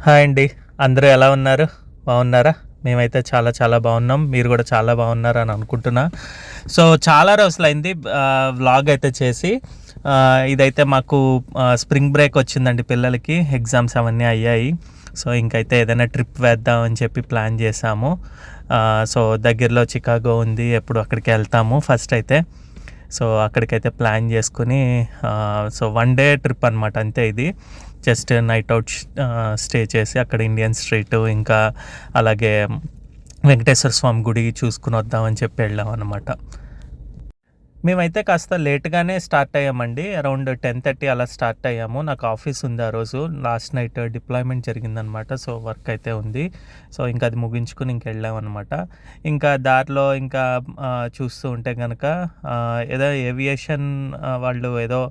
Hi అండి. అందరూ ఎలా ఉన్నారు? బాగున్నారా? మేమైతే చాలా చాలా బాగున్నాం. మీరు కూడా చాలా బాగున్నారని అనుకుంటున్నా. సో చాలా రోజులైంది వ్లాగ్ అయితే చేసి. ఇదైతే మాకు స్ప్రింగ్ బ్రేక్ వచ్చిందండి పిల్లలకి. ఎగ్జామ్స్ అవన్నీ అయ్యాయి. సో ఇంకైతే ఏదైనా ట్రిప్ వేద్దాం అని చెప్పి ప్లాన్ చేసాము. సో దగ్గరలో చికాగో ఉంది, ఎప్పుడు అక్కడికి వెళ్తాము ఫస్ట్ అయితే. సో అక్కడికైతే ప్లాన్ చేసుకుని సో 1 డే ట్రిప్ అనమాట, అంతే. ఇది జస్ట్ నైట్ అవుట్ స్టే చేసి అక్కడ ఇండియన్ స్ట్రీట్, ఇంకా అలాగే వెంకటేశ్వర స్వామి గుడి చూసుకుని వద్దామని చెప్పి వెళ్ళాం అనమాట. మేమైతే కాస్త లేట్గానే స్టార్ట్ అయ్యామండి. అరౌండ్ 10:30 అలా స్టార్ట్ అయ్యాము. నాకు ఆఫీస్ ఉంది ఆ రోజు. లాస్ట్ నైట్ డిప్లాయ్మెంట్ జరిగిందనమాట. సో వర్క్ అయితే ఉంది. సో ఇంకా అది ముగించుకుని వెళ్ళామన్నమాట. ఇంకా దారిలో ఇంకా చూస్తూ ఉంటే కనుక ఏదో ఏవియేషన్ వాళ్ళు ఏదో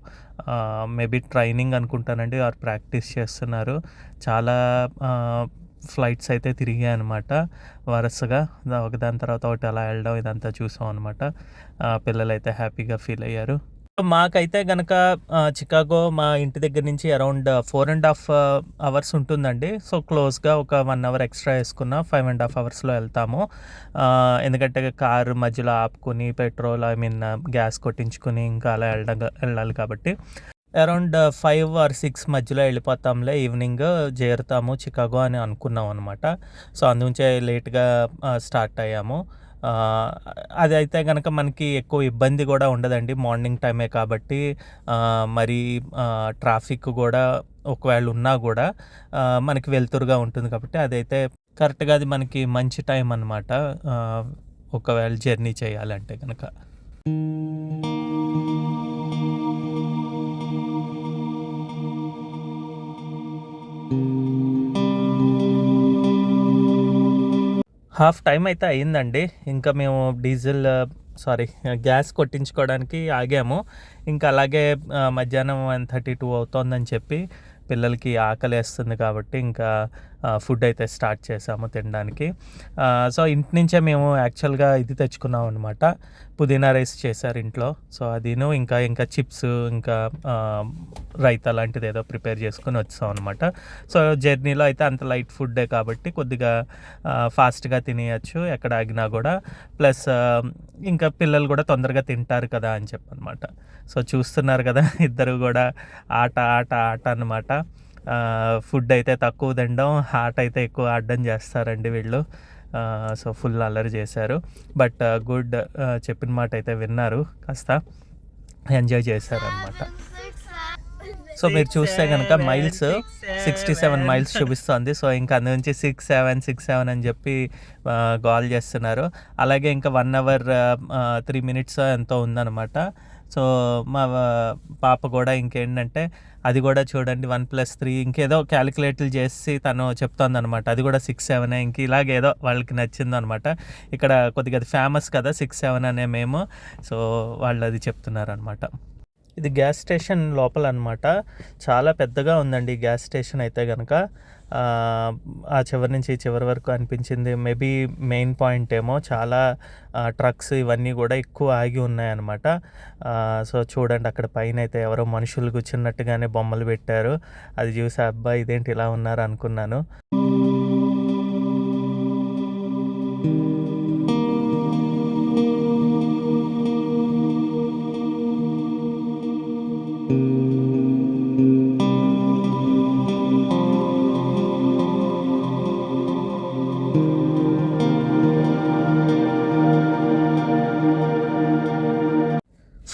మేబీ ట్రైనింగ్ అనుకుంటానండి, ఆర్ ప్రాక్టీస్ చేస్తున్నారు. చాలా ఫ్లైట్స్ అయితే తిరిగాయి అనమాట వరుసగా, ఒకదాని తర్వాత ఒకటి అలా వెళ్ళడం ఇదంతా చూసాం అనమాట. పిల్లలు అయితే హ్యాపీగా ఫీల్ అయ్యారు. మాకైతే కనుక చికాగో మా ఇంటి దగ్గర నుంచి అరౌండ్ 4.5 అవర్స్ ఉంటుందండి. సో క్లోజ్గా ఒక 1 అవర్ ఎక్స్ట్రా వేసుకున్న 5.5 అవర్స్లో వెళ్తాము. ఎందుకంటే కారు మధ్యలో ఆపుకొని పెట్రోల్ గ్యాస్ కొట్టించుకొని ఇంకా అలా వెళ్ళాలి కాబట్టి అరౌండ్ 5 or 6 మధ్యలో వెళ్ళిపోతాంలే, ఈవినింగ్ చేరుతాము చికాగో అని అనుకున్నాం అనమాట. సో అందుంచే లేట్గా స్టార్ట్ అయ్యాము. అదైతే కనుక మనకి ఎక్కువ ఇబ్బంది కూడా ఉండదండి, మార్నింగ్ టైమే కాబట్టి. మరి ట్రాఫిక్ కూడా ఒకవేళ ఉన్నా కూడా మనకి వెలుతురుగా ఉంటుంది కాబట్టి అదైతే కరెక్ట్గా అది మనకి మంచి టైం అనమాట ఒకవేళ జర్నీ చేయాలంటే కనుక. హాఫ్ టైం అయితే అయ్యిందండి. ఇంకా మేము గ్యాస్ కొట్టించుకోవడానికి ఆగాము. ఇంకా అలాగే మధ్యాహ్నం 1:32 అవుతోందని చెప్పి పిల్లలకి ఆకలేస్తుంది కాబట్టి ఇంకా ఫుడ్ అయితే స్టార్ట్ చేసాము తినడానికి. సో ఇంటి నుంచే మేము యాక్చువల్గా ఇది తెచ్చుకున్నాం అనమాట, పుదీనా రైస్ చేశారు ఇంట్లో. సో అదిను ఇంకా చిప్స్, ఇంకా రైతా లాంటిది ఏదో ప్రిపేర్ చేసుకుని వచ్చాం అనమాట. సో జర్నీలో అయితే అంత లైట్ ఫుడ్డే కాబట్టి కొద్దిగా ఫాస్ట్గా తినేయచ్చు ఎక్కడ ఆగినా కూడా. ప్లస్ ఇంకా పిల్లలు కూడా తొందరగా తింటారు కదా అని చెప్పనమాట. సో చూస్తున్నారు కదా, ఇద్దరు కూడా ఆట ఆట ఆట అన్నమాట. ఫుడ్ అయితే తక్కువ తినడం, ఆట అయితే ఎక్కువ ఆడడం చేస్తారండి వీళ్ళు. సో ఫుల్ అల్లరి చేశారు. బట్ గుడ్, చెప్పిన మాట అయితే విన్నారు, కాస్త ఎంజాయ్ చేశారనమాట. సో మీరు చూస్తే కనుక మైల్స్ 67 మైల్స్ చూపిస్తుంది. సో ఇంకా అందు నుంచి 6-7 అని చెప్పి కాల్ చేస్తున్నారు. అలాగే ఇంకా 1 hour 3 minutes ఎంతో ఉందన్నమాట. సో మా పాప కూడా ఇంకేంటంటే అది కూడా చూడండి 1+3 ఇంకేదో క్యాలిక్యులేట్లు చేసి తను చెప్తోంది అనమాట. అది కూడా 6-7 ఇంక ఇలాగేదో వాళ్ళకి నచ్చిందనమాట. ఇక్కడ కొద్దిగా అది ఫేమస్ కదా 6-7 అనే మేము. సో వాళ్ళు అది చెప్తున్నారు అనమాట. ఇది గ్యాస్ స్టేషన్ లోపల అనమాట. చాలా పెద్దగా ఉందండి గ్యాస్ స్టేషన్ అయితే కనుక. ఆ చివరి నుంచి చివరి వరకు అనిపించింది. మేబీ మెయిన్ పాయింట్ ఏమో, చాలా ట్రక్స్ ఇవన్నీ కూడా ఎక్కువ ఆగి ఉన్నాయన్నమాట. సో చూడండి అక్కడ పైన అయితే ఎవరో మనుషులు కూర్చున్నట్టుగానే బొమ్మలు పెట్టారు. అది చూసి అబ్బాయి ఇదేంటి ఇలా ఉన్నారు అనుకున్నాను.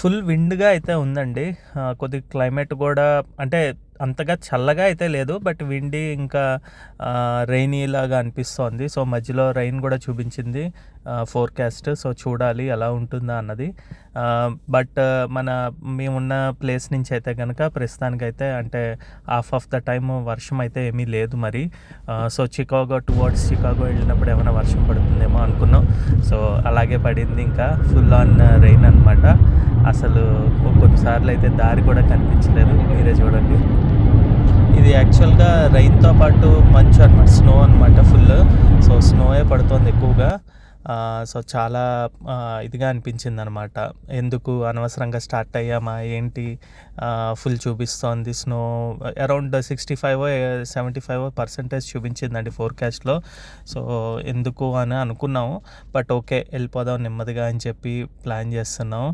ఫుల్ విండ్గా అయితే ఉందండి. కొద్దిగా క్లైమేట్ కూడా అంటే అంతగా చల్లగా అయితే లేదు, బట్ విండి ఇంకా రెయినీ లాగా అనిపిస్తోంది. సో మధ్యలో రెయిన్ కూడా చూపించింది ఫోర్కాస్ట్. సో చూడాలి ఎలా ఉంటుందా అన్నది. బట్ మేమున్న ప్లేస్ నుంచి అయితే కనుక ప్రస్తుతానికైతే అంటే హాఫ్ ఆఫ్ ద టైమ్ వర్షం అయితే ఏమీ లేదు మరి. సో టువర్డ్స్ చికాగో వెళ్ళినప్పుడు ఏమైనా వర్షం పడుతుందేమో అనుకున్నాం. సో అలాగే పడింది, ఇంకా ఫుల్ ఆన్ రెయిన్ అనమాట. అసలు కొన్నిసార్లు అయితే దారి కూడా కనిపించలేదు, మీరే చూడండి. ఇది యాక్చువల్గా రెయిన్తో పాటు మంచు అనమాట, స్నో అనమాట ఫుల్. సో స్నోయే పడుతుంది ఎక్కువగా. సో చాలా ఇదిగా అనిపించింది అనమాట. ఎందుకు అనవసరంగా స్టార్ట్ అయ్యామా ఏంటి, ఫుల్ చూపిస్తోంది స్నో అరౌండ్ 65-75% చూపించిందండి ఫోర్కాస్ట్లో. సో ఎందుకు అని అనుకున్నాము, బట్ ఓకే వెళ్ళిపోదాం నెమ్మదిగా అని చెప్పి ప్లాన్ చేస్తున్నాం.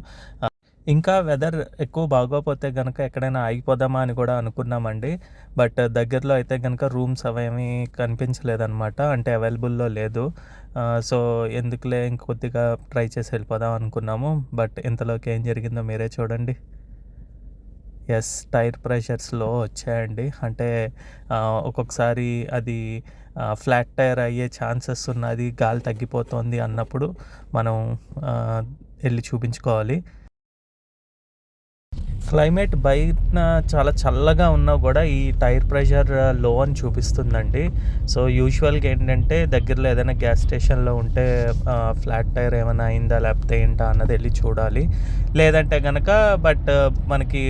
ఇంకా వెదర్ ఎక్కువ బాగోపోతే కనుక ఎక్కడైనా ఆగిపోదామా అని కూడా అనుకున్నామండి. బట్ దగ్గరలో అయితే కనుక రూమ్స్ అవేమీ కనిపించలేదన్నమాట, అంటే అవైలబుల్లో లేదు. సో ఎందుకులే ఇంకొద్దిగా ట్రై చేసి వెళ్ళిపోదాం అనుకున్నాము. బట్ ఇంతలోకి ఏం జరిగిందో మీరే చూడండి. ఎస్, టైర్ ప్రెషర్స్ లో వచ్చాయండి. అంటే ఒక్కొక్కసారి అది ఫ్లాట్ టైర్ అయ్యే ఛాన్సెస్ ఉన్నది, గాలి తగ్గిపోతుంది అన్నప్పుడు మనం వెళ్ళి చూపించుకోవాలి. క్లైమేట్ బయట చాలా చల్లగా ఉన్నా కూడా ఈ టైర్ ప్రెషర్ లో అని చూపిస్తుందండి. సో యూజువల్గా ఏంటంటే దగ్గరలో ఏదైనా గ్యాస్ స్టేషన్లో ఉంటే ఫ్లాట్ టైర్ ఏమైనా అయిందా లేకపోతే ఏంటా అన్నది వెళ్ళి చూడాలి. లేదంటే కనుక బట్ మనకి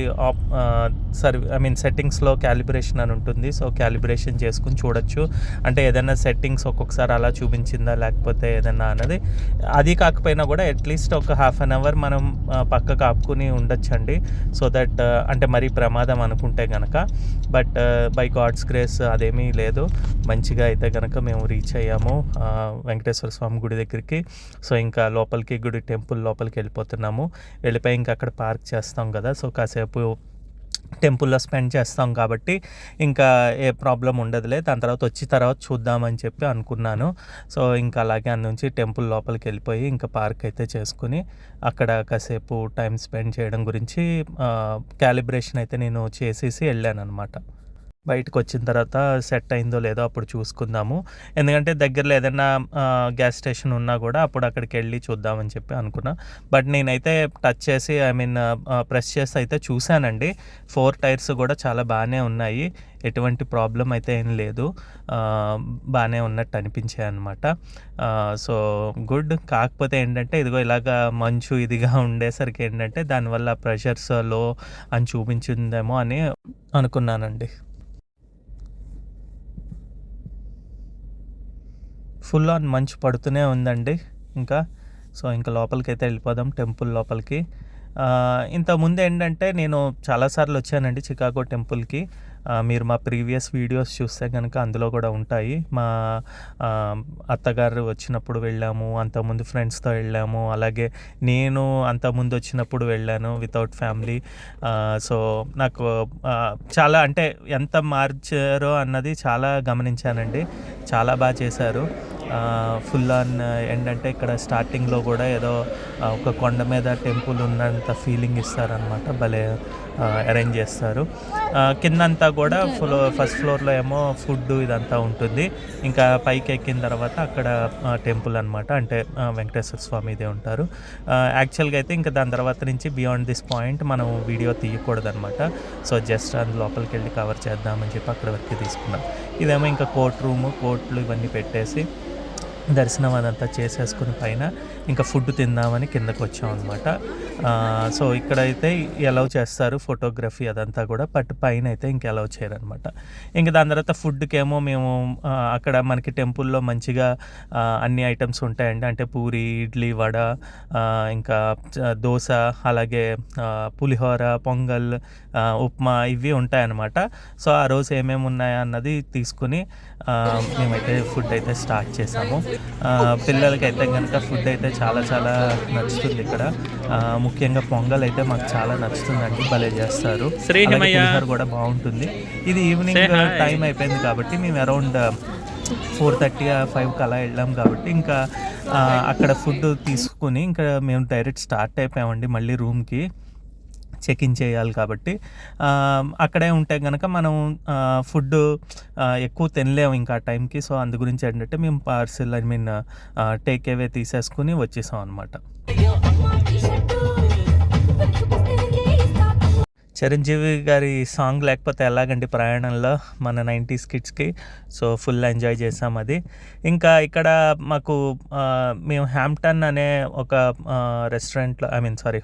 సెట్టింగ్స్లో క్యాలిబ్రేషన్ అని ఉంటుంది. సో క్యాలిబ్రేషన్ చేసుకుని చూడొచ్చు. అంటే ఏదైనా సెట్టింగ్స్ ఒక్కొక్కసారి అలా చూపించిందా లేకపోతే ఏదైనా అన్నది. అది కాకపోయినా కూడా అట్లీస్ట్ ఒక హాఫ్ అన్ అవర్ మనం పక్కకు ఆపుకుని ఉండొచ్చండి. సో దట్ అంటే మరీ ప్రమాదం అనుకుంటే కనుక. బట్ బై గాడ్స్ గ్రేస్ అదేమీ లేదు. మంచిగా అయితే కనుక మేము రీచ్ అయ్యాము వెంకటేశ్వర స్వామి గుడి దగ్గరికి. సో ఇంకా లోపలికి గుడి టెంపుల్ లోపలికి వెళ్ళిపోతున్నాము. వెళ్ళిపోయి ఇంకా అక్కడ పార్క్ చేస్తాం కదా, సో కాసేపు టెంపుల్లో స్పెండ్ చేస్తాం కాబట్టి ఇంకా ఏ ప్రాబ్లం ఉండదులే, దాని తర్వాత చూద్దామని చెప్పి అనుకున్నాను. సో ఇంకా అలాగే అన్న నుంచి టెంపుల్ లోపలికి వెళ్ళిపోయి ఇంకా పార్క్ అయితే చేసుకుని అక్కడ కాసేపు టైం స్పెండ్ చేయడం గురించి క్యాలిబ్రేషన్ అయితే నేను చేసేసి వెళ్ళాను అనమాట. బయటకు వచ్చిన తర్వాత సెట్ అయిందో లేదో అప్పుడు చూసుకుందాము. ఎందుకంటే దగ్గరలో ఏదైనా గ్యాస్ స్టేషన్ ఉన్నా కూడా అప్పుడు అక్కడికి వెళ్ళి చూద్దామని చెప్పి అనుకున్నా. బట్ నేనైతే టచ్ చేసి ప్రెస్ చేసి అయితే చూశానండి. 4 టైర్స్ కూడా చాలా బాగానే ఉన్నాయి, ఎటువంటి ప్రాబ్లం అయితే ఏం లేదు, బాగానే ఉన్నట్టు అనిపించాయి అనమాట. So good. కాకపోతే ఏంటంటే ఇదిగో ఇలాగా మంచు ఇదిగా ఉండేసరికి ఏంటంటే దానివల్ల ప్రెషర్స్ లో అని చూపించిందేమో అని అనుకున్నానండి. ఫుల్ ఆన్ మంచు పడుతూనే ఉందండి ఇంకా. సో ఇంకా లోపలికి అయితే వెళ్ళిపోదాం టెంపుల్ లోపలికి. ఇంతకుముందు ఏంటంటే నేను చాలాసార్లు వచ్చానండి చికాగో టెంపుల్కి. మీరు మా ప్రీవియస్ వీడియోస్ చూస్తే కనుక అందులో కూడా ఉంటాయి. మా అత్తగారు వచ్చినప్పుడు వెళ్ళాము, అంతకుముందు ఫ్రెండ్స్తో వెళ్ళాము, అలాగే నేను అంతకుముందు వచ్చినప్పుడు వెళ్ళాను వితౌట్ ఫ్యామిలీ. సో నాకు చాలా అంటే ఎంత మార్చారో అన్నది చాలా గమనించానండి. చాలా బాగా చేశారు. ఫుల్ ఆన్ ఏంటంటే ఇక్కడ స్టార్టింగ్లో కూడా ఏదో ఒక కొండ మీద టెంపుల్ ఉన్నంత ఫీలింగ్ ఇస్తారనమాట, భలే అరేంజ్ చేస్తారు. కిందంతా కూడా ఫస్ట్ ఫ్లోర్లో ఏమో ఫుడ్ ఇదంతా ఉంటుంది. ఇంకా పైకి ఎక్కిన తర్వాత అక్కడ టెంపుల్ అనమాట, అంటే వెంకటేశ్వర స్వామి ఇదే ఉంటారు. యాక్చువల్గా అయితే ఇంకా దాని తర్వాత నుంచి బియాండ్ దిస్ పాయింట్ మనం వీడియో తీయకూడదు అనమాట. సో జస్ట్ అది లోపలికి వెళ్ళి కవర్ చేద్దామని చెప్పి అక్కడ వరకు తీసుకున్నాం. ఇదేమో ఇంకా కోట్లు ఇవన్నీ పెట్టేసి దర్శనం అదంతా చేసేసుకుని పైన ఇంకా ఫుడ్ తిందామని కిందకు వచ్చాం అనమాట. సో ఇక్కడైతే అలౌ చేస్తారు ఫోటోగ్రఫీ అదంతా కూడా, బట్ పైన అయితే ఇంక అలౌ చేయరనమాట. ఇంకా దాని తర్వాత ఫుడ్కేమో మేము అక్కడ మనకి టెంపుల్లో మంచిగా అన్ని ఐటమ్స్ ఉంటాయండి. అంటే పూరి, ఇడ్లీ, వడ, ఇంకా దోశ, అలాగే పులిహోర, పొంగల్, ఉప్మా ఇవి ఉంటాయన్నమాట. సో ఆ రోజు ఏమేమి ఉన్నాయా అన్నది తీసుకుని మేమైతే ఫుడ్ అయితే స్టార్ట్ చేసాము. పిల్లలకి అయితే కనుక ఫుడ్ అయితే చాలా చాలా నచ్చుతుంది ఇక్కడ. ముఖ్యంగా పొంగల్ అయితే మాకు చాలా నచ్చుతుందండి, భలే చేస్తారు. పులిహోర కూడా బాగుంటుంది. ఇది ఈవినింగ్ టైం అయిపోయింది కాబట్టి మేము అరౌండ్ 4:30-5 అలా వెళ్ళాం కాబట్టి ఇంకా అక్కడ ఫుడ్ తీసుకుని ఇంకా మేము డైరెక్ట్ స్టార్ట్ అయిపోయామండి మళ్ళీ రూమ్కి. చెక్ ఇన్ చేయాలి కాబట్టి అక్కడే ఉంటే కనుక మనం ఫుడ్ ఎక్కువ తినలేము ఇంకా ఆ టైంకి. సో అందు గురించి ఏంటంటే మేము పార్సిల్ టేక్ అవే తీసేసుకుని వచ్చేసాం అనమాట. చిరంజీవి గారి సాంగ్ లేకపోతే ఎలాగండి ప్రయాణంలో మన 90s కిడ్స్కి. సో ఫుల్ ఎంజాయ్ చేసాం అది. ఇంకా ఇక్కడ మాకు మేము హ్యాంప్టన్ అనే ఒక రెస్టారెంట్లో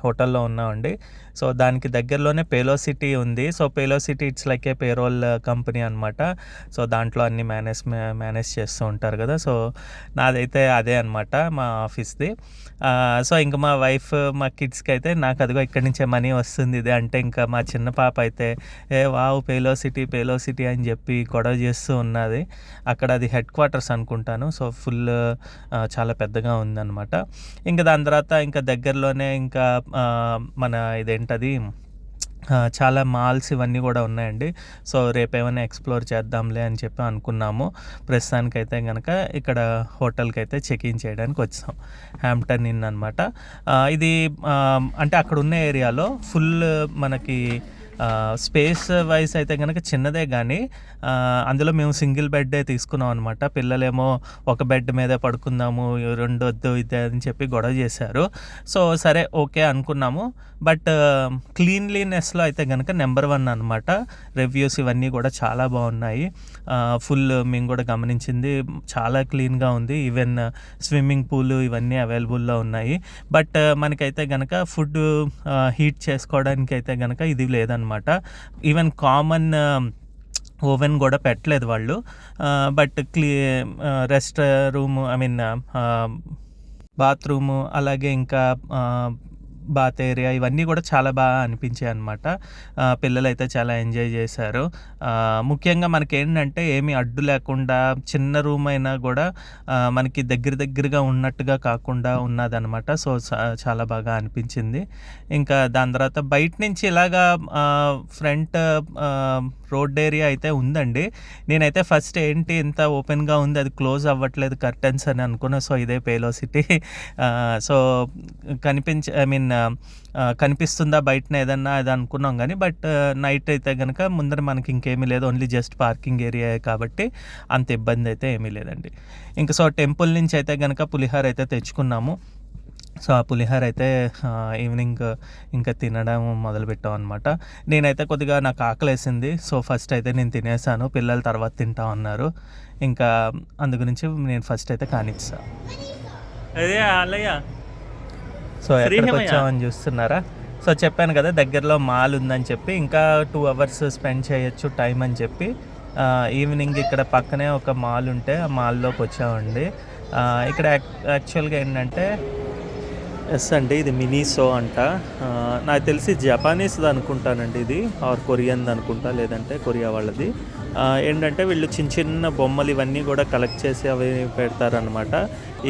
హోటల్లో ఉన్నామండి. సో దానికి దగ్గరలోనే పేలో సిటీ ఉంది. సో పేలో city it's like A payroll company అనమాట. సో దాంట్లో అన్ని మేనేజ్ చేస్తూ ఉంటారు కదా. సో నాదైతే అదే అనమాట మా ఆఫీస్ది. సో ఇంకా మా వైఫ్ మా కిడ్స్కి అయితే నాకు అదిగో ఇక్కడి నుంచే మనీ వస్తుంది ఇది అంటే, ఇంకా మా చిన్న పాప అయితే పేలో సిటీ అని చెప్పి గొడవ చేస్తూ ఉన్నది. అక్కడ అది హెడ్ క్వార్టర్స్ అనుకుంటాను. సో ఫుల్ చాలా పెద్దగా ఉందన్నమాట. ఇంకా దాని తర్వాత ఇంకా దగ్గరలోనే ఇంకా మన ఇదేంటది చాలా మాల్స్ ఇవన్నీ కూడా ఉన్నాయండి. సో రేపు ఏమైనా ఎక్స్ప్లోర్ చేద్దాంలే అని చెప్పి అనుకున్నాము. ప్రస్తుతానికైతే కనుక ఇక్కడ హోటల్కి అయితే చెక్ఇన్ చేయడానికి వచ్చాం. హ్యాంప్టన్ ఇన్ అనమాట. ఇది అంటే అక్కడ ఉన్న ఏరియాలో ఫుల్ మనకి స్పేస్ వైజ్ అయితే కనుక చిన్నదే, కానీ అందులో మేము సింగిల్ బెడ్డే తీసుకున్నాం అనమాట. పిల్లలేమో ఒక బెడ్ మీదే పడుకుందాము, రెండు వద్దు ఇదే అని చెప్పి గొడవ చేశారు. సో సరే ఓకే అనుకున్నాము. బట్ క్లీన్లీనెస్లో అయితే కనుక నెంబర్ 1 అనమాట. రివ్యూస్ ఇవన్నీ కూడా చాలా బాగున్నాయి. ఫుల్ మేము కూడా గమనించింది, చాలా క్లీన్గా ఉంది. ఈవెన్ స్విమ్మింగ్ పూల్ ఇవన్నీ అవైలబుల్లో ఉన్నాయి. బట్ మనకైతే కనుక ఫుడ్ హీట్ చేసుకోవడానికి అయితే కనుక ఇది లేదనమాట. ఈవెన్ కామన్ ఓవెన్ కూడా పెట్టలేదు వాళ్ళు. బట్ రెస్ట్ రూము బాత్రూము అలాగే ఇంకా బాత్ ఏరియా ఇవన్నీ కూడా చాలా బాగా అనిపించాయి అనమాట. పిల్లలైతే చాలా ఎంజాయ్ చేశారు. ముఖ్యంగా మనకి ఏంటంటే ఏమీ అడ్డు లేకుండా చిన్న రూమ్ అయినా కూడా మనకి దగ్గరగా ఉన్నట్టుగా కాకుండా ఉన్నదనమాట. సో చాలా బాగా అనిపించింది. ఇంకా దాని తర్వాత బయట నుంచి ఇలాగా ఫ్రంట్ రోడ్ ఏరియా అయితే ఉందండి. నేనైతే ఫస్ట్ ఏంటి ఇంత ఓపెన్గా ఉంది, అది క్లోజ్ అవ్వట్లేదు కర్టన్స్ అని అనుకున్నా. సో ఇదే పేలో సిటీ. సో కనిపిస్తుందా బయటనే ఏదన్నా అది అనుకున్నాం, కానీ బట్ నైట్ అయితే కనుక ముందర మనకి ఇంకేమీ లేదు, ఓన్లీ జస్ట్ పార్కింగ్ ఏరియా కాబట్టి అంత ఇబ్బంది అయితే ఏమీ లేదండి. ఇంకా సో టెంపుల్ నుంచి అయితే కనుక పులిహోర అయితే తెచ్చుకున్నాము. సో ఆ పులిహోర అయితే ఈవినింగ్ ఇంకా తినడం మొదలుపెట్టాం అనమాట. నేనైతే కొద్దిగా నాకు ఆకలేసింది. సో ఫస్ట్ అయితే నేను తినేసాను, పిల్లలు తర్వాత తింటా ఉన్నారు. ఇంకా అందు గురించి నేను ఫస్ట్ అయితే కానిచ్చాను. అదే అల్లయ్య. సో ఎక్కడికి వచ్చామని చూస్తున్నారా? సో చెప్పాను కదా దగ్గరలో మాల్ ఉందని చెప్పి, ఇంకా 2 hours స్పెండ్ చేయొచ్చు టైం అని చెప్పి ఈవినింగ్ ఇక్కడ పక్కనే ఒక మాల్ ఉంటే ఆ మాల్లోకి వచ్చామండి. ఇక్కడ యాక్చువల్గా ఏంటంటే అండి ఇది మినీసో అంట. నాకు తెలిసి జపానీస్ది అనుకుంటానండి ఇది, ఆర్ కొరియన్ది అనుకుంటా, లేదంటే కొరియా వాళ్ళది. ఏంటంటే వీళ్ళు చిన్న బొమ్మలు ఇవన్నీ కూడా కలెక్ట్ చేసి అవి పెడతారనమాట.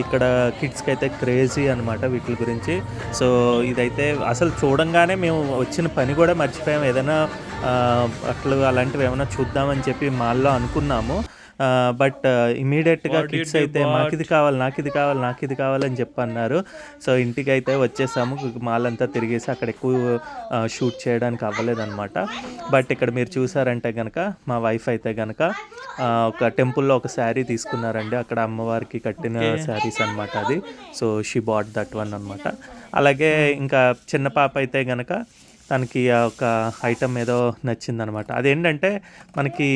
ఇక్కడ కిడ్స్కి అయితే క్రేజీ అనమాట వీటి గురించి. సో ఇదైతే అసలు చూడంగానే మేము వచ్చిన పని కూడా మర్చిపోయాము. ఏదైనా అలాంటివి ఏమైనా చూద్దామని చెప్పి మాల్లో అనుకున్నాము. బట్ ఇమీడియట్గా కిడ్స్ అయితే నాకు ఇది కావాలని చెప్పి అన్నారు. సో ఇంటికి అయితే వచ్చేసాము. మాల్ అంతా తిరిగేసి అక్కడ ఎక్కువ షూట్ చేయడానికి అవ్వలేదన్నమాట. బట్ ఇక్కడ మీరు చూసారంటే కనుక మా వైఫ్ అయితే కనుక ఒక టెంపుల్లో ఒక శారీ తీసుకున్నారండి. అక్కడ అమ్మవారికి కట్టిన శారీస్ అనమాట అది. So she bought that one అనమాట. అలాగే ఇంకా చిన్న పాప అయితే కనుక తనకి ఒక ఐటమ్ ఏదో నచ్చిందనమాట. అదేంటంటే మనకి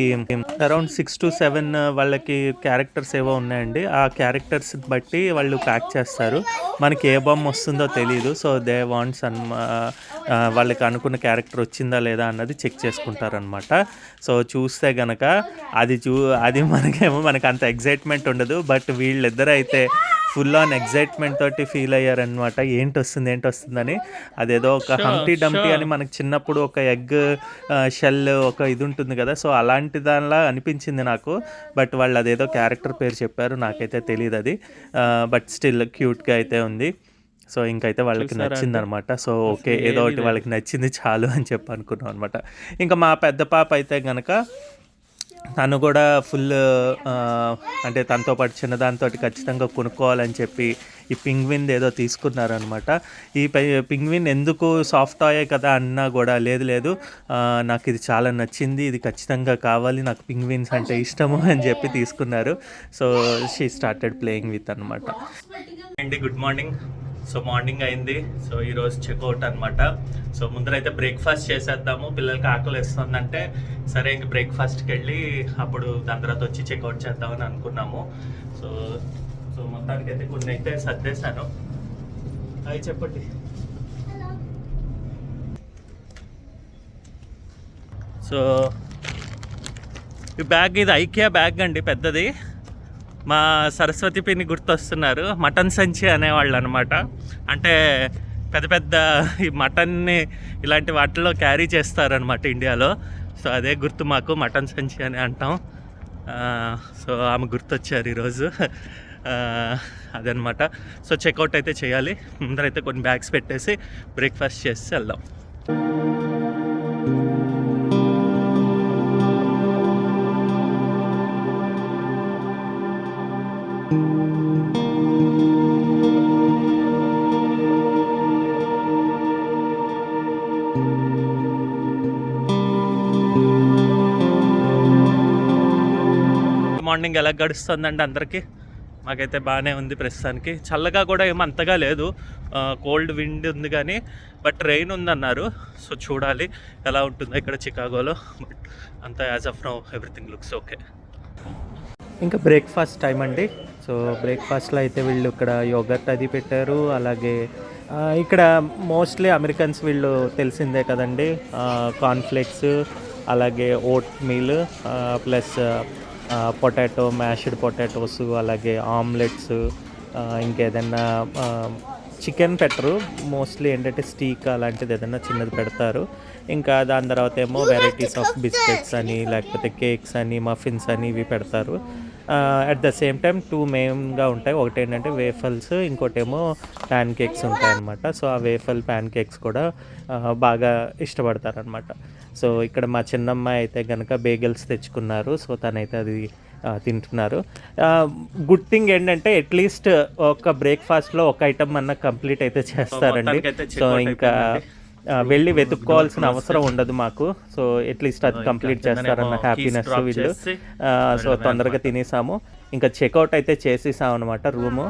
అరౌండ్ 6 to 7 వాళ్ళకి క్యారెక్టర్స్ ఏవో ఉన్నాయండి. ఆ క్యారెక్టర్స్ బట్టి వాళ్ళు ప్యాక్ చేస్తారు. మనకి ఏ బొమ్మ వస్తుందో తెలియదు. సో దే వాంట్స్ వాళ్ళకి అనుకున్న క్యారెక్టర్ వచ్చిందా లేదా అన్నది చెక్ చేసుకుంటారనమాట. సో చూస్తే గనక అది మనకు అంత ఎగ్జైట్మెంట్ ఉండదు. బట్ వీళ్ళిద్దరూ అయితే ఫుల్ ఆన్ ఎగ్జైట్మెంట్ తోటి ఫీల్ అయ్యారనమాట. ఏంటి వస్తుందని. అదేదో ఒక హంటీ డంటీ అని మనకి చిన్నప్పుడు ఒక ఎగ్ షెల్ ఒక ఇది ఉంటుంది కదా. సో అలాంటి దానిలా అనిపించింది నాకు. బట్ వాళ్ళు అదేదో క్యారెక్టర్ పేరు చెప్పారు, నాకైతే తెలియదు అది. బట్ స్టిల్ క్యూట్గా అయితే ఉంది. సో ఇంకైతే వాళ్ళకి నచ్చింది అనమాట. సో ఓకే, ఏదో ఒకటి వాళ్ళకి నచ్చింది చాలు అని చెప్పి అనుకున్నాం అనమాట. ఇంకా మా పెద్ద పాప అయితే కనుక తను కూడా ఫుల్ అంటే తనతో పాటు చిన్నదాంతో ఖచ్చితంగా కొనుక్కోవాలని చెప్పి ఈ పింగ్విన్ ఏదో తీసుకున్నారనమాట. ఈ పింగ్విన్ ఎందుకు సాఫ్ట్ టాయే కదా అన్నా కూడా లేదు నాకు ఇది చాలా నచ్చింది, ఇది ఖచ్చితంగా కావాలి, నాకు పింగ్విన్స్ అంటే ఇష్టము అని చెప్పి తీసుకున్నారు. So she started playing with అనమాట. అండి గుడ్ మార్నింగ్. సో మార్నింగ్ అయింది. సో ఈరోజు చెక్అవుట్ అనమాట. సో ముందరైతే బ్రేక్ఫాస్ట్ చేసేద్దాము, పిల్లలకి ఆకలి వేస్తుందంటే సరే ఇంక బ్రేక్ఫాస్ట్కి వెళ్ళి అప్పుడు దాని తర్వాత వచ్చి చెక్అవుట్ చేద్దామని అనుకున్నాము. సో సో మొత్తానికైతే కొన్ని అయితే సర్దేశాను. అవి చెప్పండి. సో ఈ బ్యాగ్, ఇది ఐకియా బ్యాగ్ అండి, పెద్దది. మా సరస్వతి పిన్ని గుర్తొస్తున్నారు. మటన్ సంచి అనేవాళ్ళు అనమాట. అంటే పెద్ద పెద్ద ఈ మటన్ని ఇలాంటి వాటిల్లో క్యారీ చేస్తారనమాట ఇండియాలో. సో అదే గుర్తు మాకు, మటన్ సంచి అని అంటాం. సో ఆమె గుర్తొచ్చారు ఈరోజు. అదనమాట. సో చెక్అవుట్ అయితే చేయాలి. ముందరైతే కొన్ని బ్యాగ్స్ పెట్టేసి బ్రేక్ఫాస్ట్ చేసి వెళ్దాం. మార్నింగ్ ఎలా గడుస్తుందండి అందరికీ? మాకైతే బాగానే ఉంది ప్రస్తుతానికి. చల్లగా కూడా ఏమో అంతగా లేదు, కోల్డ్ విండ్ ఉంది కానీ, బట్ రెయిన్ ఉందన్నారు. సో చూడాలి ఎలా ఉంటుందో ఇక్కడ చికాగోలో. బట్ అంతా as of now everything looks okay. ఇంకా బ్రేక్ఫాస్ట్ టైం అండి. సో బ్రేక్ఫాస్ట్లో అయితే వీళ్ళు ఇక్కడ యోగర్ట్ అది పెట్టారు. అలాగే ఇక్కడ మోస్ట్లీ అమెరికన్స్ వీళ్ళు తెలిసిందే కదండి, కార్న్ఫ్లేక్స్, అలాగే vote meal, plus potato, mashed potatoes, అలాగే ఆమ్లెట్స్, ఇంకేదన్నా చికెన్ పెట్టరు. మోస్ట్లీ ఏంటంటే స్టీక్ అలాంటిది ఏదైనా చిన్నది పెడతారు. ఇంకా దాని తర్వాత ఏమో వెరైటీస్ ఆఫ్ బిస్కెట్స్ అని, లేకపోతే కేక్స్ అని, మఫిన్స్ అని ఇవి పెడతారు. అట్ ద సేమ్ టైం 2 మెయిన్గా ఉంటాయి. ఒకటి ఏంటంటే వేఫల్స్, ఇంకోటేమో ప్యాన్ కేక్స్ ఉంటాయి అన్నమాట. సో ఆ వేఫల్ ప్యాన్ కేక్స్ కూడా బాగా ఇష్టపడతారనమాట. సో ఇక్కడ మా చిన్నమ్మాయి అయితే కనుక బేగల్స్ తెచ్చుకున్నారు. సో తనైతే అది తింటున్నారు. గుడ్ థింగ్ ఏంటంటే అట్లీస్ట్ ఒక బ్రేక్ఫాస్ట్లో ఒక ఐటమ్ అన్న కంప్లీట్ అయితే చేస్తారండి. సో ఇంకా వెళ్ళి వెతుక్కోవాల్సిన అవసరం ఉండదు మాకు. సో అట్లీస్ట్ అది కంప్లీట్ చేస్తారన్న హ్యాపీనెస్ వీళ్ళు. సో తొందరగా తినేసాము. ఇంకా చెక్అవుట్ అయితే చేసేసాము అనమాట రూము.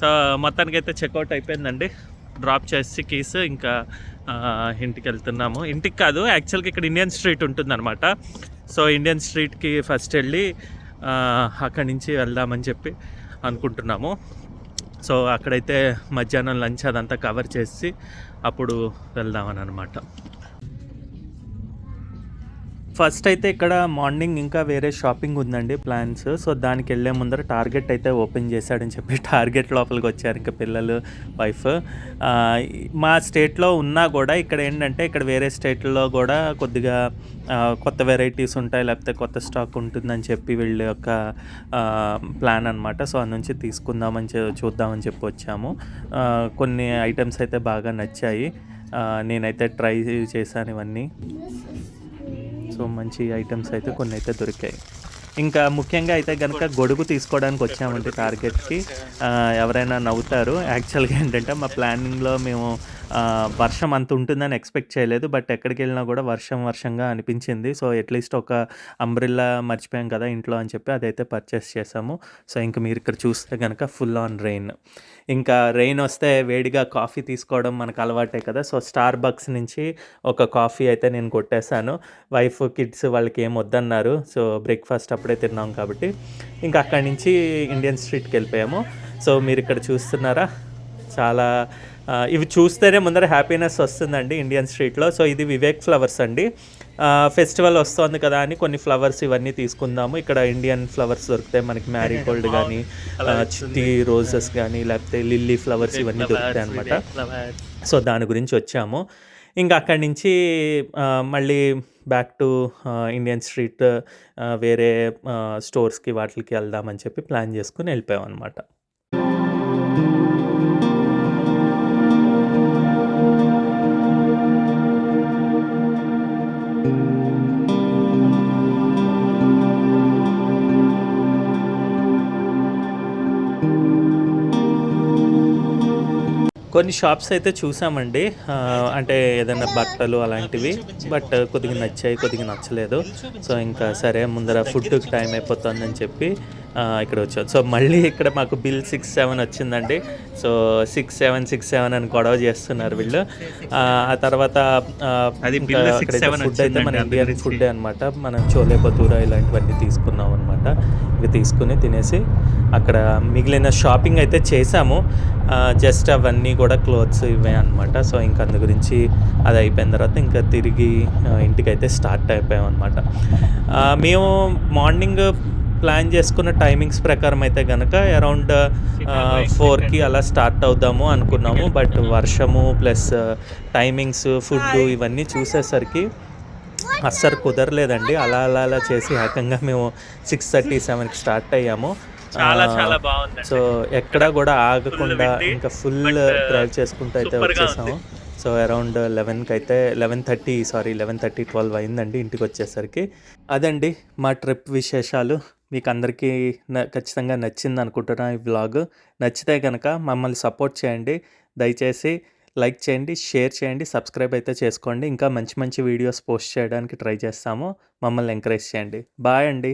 సో మొత్తానికి అయితే చెక్అవుట్ అయిపోయిందండి. డ్రాప్ చేసి కీస్ ఇంకా ఇంటికి వెళ్తున్నాము. ఇంటికి కాదు, యాక్చువల్గా ఇక్కడ ఇండియన్ స్ట్రీట్ ఉంటుందన్నమాట. సో ఇండియన్ స్ట్రీట్కి ఫస్ట్ వెళ్ళి అక్కడి నుంచి వెళ్దామని చెప్పి అనుకుంటున్నాము. సో అక్కడైతే మధ్యాహ్నం లంచ్ అదంతా కవర్ చేసి అప్పుడు వెళ్దామని అనమాట. ఫస్ట్ అయితే ఇక్కడ మార్నింగ్ ఇంకా వేరే షాపింగ్ ఉందండి, ప్లాన్స్. సో దానికి వెళ్ళే ముందర టార్గెట్ అయితే ఓపెన్ చేశాడని చెప్పి టార్గెట్ లోపలికి వచ్చారు ఇంకా పిల్లలు, వైఫ్. మా స్టేట్లో ఉన్నా కూడా ఇక్కడ ఏంటంటే ఇక్కడ వేరే స్టేట్లో కూడా కొద్దిగా కొత్త వెరైటీస్ ఉంటాయి, లేకపోతే కొత్త స్టాక్ ఉంటుందని చెప్పి వీళ్ళ యొక్క ప్లాన్ అనమాట. సో అది నుంచి తీసుకుందామని చూద్దామని చెప్పి వచ్చాము. కొన్ని ఐటమ్స్ అయితే బాగా నచ్చాయి. నేనైతే ట్రై చేశాను ఇవన్నీ. సో మంచి ఐటమ్స్ అయితే కొన్ని అయితే దొరికాయి. ఇంకా ముఖ్యంగా అయితే కనుక గొడుగు తీసుకోవడానికి వచ్చామంటే టార్గెట్కి. ఎవరైనా నవ్వుతారు. యాక్చువల్గా ఏంటంటే మా ప్లానింగ్లో మేము వర్షం అంత ఉంటుందని ఎక్స్పెక్ట్ చేయలేదు. బట్ ఎక్కడికి వెళ్ళినా కూడా వర్షంగా అనిపించింది. సో అట్లీస్ట్ ఒక అంబ్రిల్లా మర్చిపోయాం కదా ఇంట్లో అని చెప్పి అదైతే పర్చేస్ చేసాము. సో ఇంకా మీరు ఇక్కడ చూస్తే కనుక ఫుల్ ఆన్ రెయిన్. ఇంకా రెయిన్ వస్తే వేడిగా కాఫీ తీసుకోవడం మనకు అలవాటే కదా. సో స్టార్ బక్స్ నుంచి ఒక కాఫీ అయితే నేను కొట్టేశాను. వైఫ్, కిడ్స్ వాళ్ళకి ఏం వద్దన్నారు. సో బ్రేక్ఫాస్ట్ అప్పుడే తిన్నాం కాబట్టి ఇంకా అక్కడి నుంచి ఇండియన్ స్ట్రీట్కి వెళ్ళిపోయాము. సో మీరు ఇక్కడ చూస్తున్నారా, చాలా ఇవి చూస్తేనే ముందర హ్యాపీనెస్ వస్తుందండి ఇండియన్ స్ట్రీట్లో. సో ఇది వివేక్ ఫ్లవర్స్ అండి. ఫెస్టివల్ వస్తుంది కదా అని కొన్ని ఫ్లవర్స్ ఇవన్నీ తీసుకుందాము. ఇక్కడ ఇండియన్ ఫ్లవర్స్ దొరుకుతాయి మనకి, మ్యారీగోల్డ్ కానీ, చిట్టి రోజెస్ కానీ, లేకపోతే లిల్లీ ఫ్లవర్స్ ఇవన్నీ దొరుకుతాయి అనమాట. సో దాని గురించి వచ్చాము. ఇంకా అక్కడి నుంచి మళ్ళీ బ్యాక్ టు ఇండియన్ స్ట్రీట్ వేరే స్టోర్స్కి వాటికి వెళ్దామని చెప్పి ప్లాన్ చేసుకుని వెళ్ళిపోయాం అనమాట. కొన్ని షాప్స్ అయితే చూసామండి, అంటే ఏదైనా బట్టలు అలాంటివి. బట్ కొద్దిగా నచ్చాయి, కొద్దిగా నచ్చలేదు. సో ఇంకా సరే ముందర ఫుడ్కి టైం అయిపోతుందని చెప్పి ఇక్కడ వచ్చాం. సో మళ్ళీ ఇక్కడ మాకు బిల్ 6,7 వచ్చిందండి. సో 6,7 అని గొడవ చేస్తున్నారు వీళ్ళు. ఆ తర్వాత అది ఇంకా బిల్ అక్కడైతే 6,7 ఫుడ్ అయితే మన వచ్చిందండి. ఇండియన్ అందుగురించి ఫుడ్డే అనమాట. మనం చోలే భటూరా ఇలాంటివన్నీ తీసుకున్నాం అనమాట. ఇక తీసుకుని తినేసి అక్కడ మిగిలిన షాపింగ్ అయితే చేసాము. జస్ట్ అవన్నీ కూడా క్లోత్స్ ఇవే అనమాట. సో ఇంక అందు గురించి అది అయిపోయిన తర్వాత ఇంకా తిరిగి ఇంటికైతే స్టార్ట్ అయిపోయాం అనమాట. మేము మార్నింగ్ ప్లాన్ చేసుకున్న టైమింగ్స్ ప్రకారం అయితే కనుక అరౌండ్ 4కి అలా స్టార్ట్ అవుదాము అనుకున్నాము. బట్ వర్షము ప్లస్ టైమింగ్స్ ఫుడ్ ఇవన్నీ చూసేసరికి అస్సలు కుదరలేదండి. అలా చేసి ఏకంగా మేము 6:30, 7కి స్టార్ట్ అయ్యాము. చాలా బాగుంది. సో ఎక్కడా కూడా ఆగకుండా ఇంకా ఫుల్ డ్రైవ్ చేసుకుంటూ అయితే వచ్చేసాము. సో అరౌండ్ 11:30, 12 అయిందండి ఇంటికి వచ్చేసరికి. అదండి మా ట్రిప్ విశేషాలు. మీకు అందరికీ ఖచ్చితంగా నచ్చింది అనుకుంటున్నా ఈ వ్లాగ్. నచ్చితే కనుక మమ్మల్ని సపోర్ట్ చేయండి. దయచేసి లైక్ చేయండి, షేర్ చేయండి, సబ్స్క్రైబ్ అయితే చేసుకోండి. ఇంకా మంచి మంచి వీడియోస్ పోస్ట్ చేయడానికి ట్రై చేస్తాము. మమ్మల్ని ఎంకరేజ్ చేయండి. బాయ్ అండి.